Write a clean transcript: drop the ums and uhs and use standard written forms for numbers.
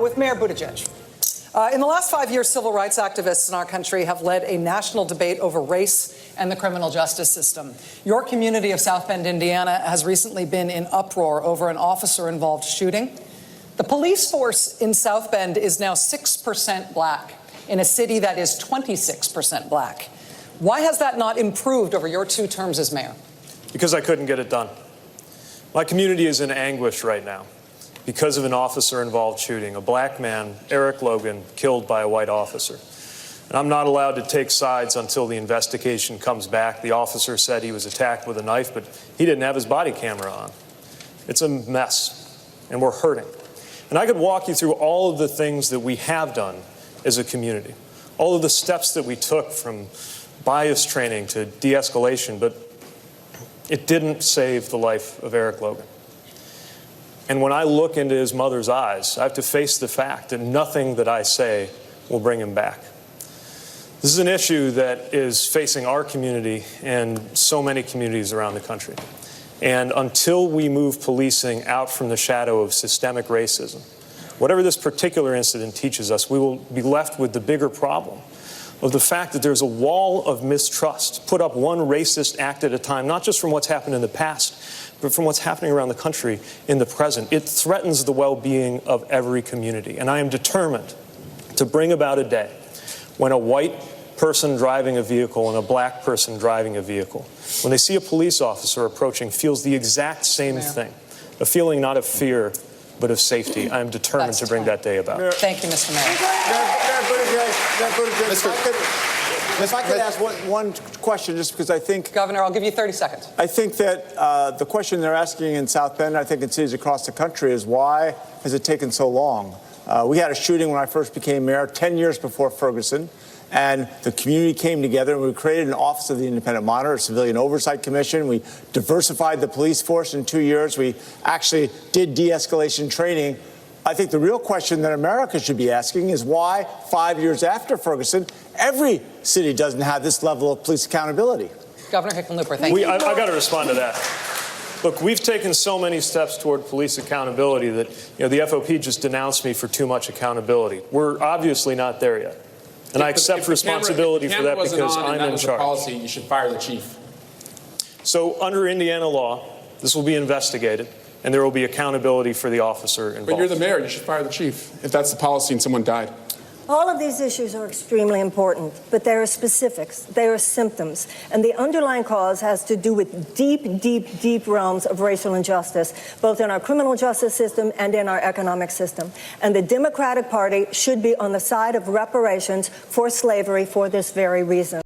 with Mayor Buttigieg. In the last 5 years, civil rights activists in our country have led a national debate over race and the criminal justice system. Your community of South Bend, Indiana, has recently been in uproar over an officer-involved shooting. The police force in South Bend is now 6% black in a city that is 26% black. Why has that not improved over your 2 terms as mayor? Because I couldn't get it done. My community is in anguish right now because of an officer-involved shooting. A black man, Eric Logan, killed by a white officer. And I'm not allowed to take sides until the investigation comes back. The officer said he was attacked with a knife, but he didn't have his body camera on. It's a mess, and we're hurting. And I could walk you through all of the things that we have done as a community, all of the steps that we took from bias training to de-escalation, but it didn't save the life of Eric Logan. And when I look into his mother's eyes, I have to face the fact that nothing that I say will bring him back. This is an issue that is facing our community and so many communities around the country. And until we move policing out from the shadow of systemic racism, whatever this particular incident teaches us, we will be left with the bigger problem of the fact that there's a wall of mistrust put up one racist act at a time, not just from what's happened in the past, but from what's happening around the country in the present. It threatens the well-being of every community. And I am determined to bring about a day when a white person driving a vehicle and a black person driving a vehicle, when they see a police officer approaching, feels the exact same thing, a feeling not of fear, but of safety. I am determined to bring that day about. Thank you, Mr. Mayor. If I could ask one question, just because I think... Governor, I'll give you 30 seconds. I think that the question they're asking in South Bend, I think in cities across the country, is why has it taken so long? We had a shooting when I first became mayor 10 years before Ferguson, and the community came together and we created an Office of the Independent Monitor, a Civilian Oversight Commission. We diversified the police force in 2 years. We actually did de-escalation training. I think the real question that America should be asking is why 5 years after Ferguson, every city doesn't have this level of police accountability. Governor Hickenlooper, thank you. I've got to respond to that. Look, we've taken so many steps toward police accountability that, the FOP just denounced me for too much accountability. We're obviously not there yet. And I accept responsibility for that because I'm in charge. Policy, you should fire the chief. So under Indiana law, this will be investigated, and there will be accountability for the officer involved. But you're the mayor. You should fire the chief if that's the policy and someone died. All of these issues are extremely important, but there are specifics, there are symptoms, and the underlying cause has to do with deep, deep, deep realms of racial injustice, both in our criminal justice system and in our economic system. And the Democratic Party should be on the side of reparations for slavery for this very reason.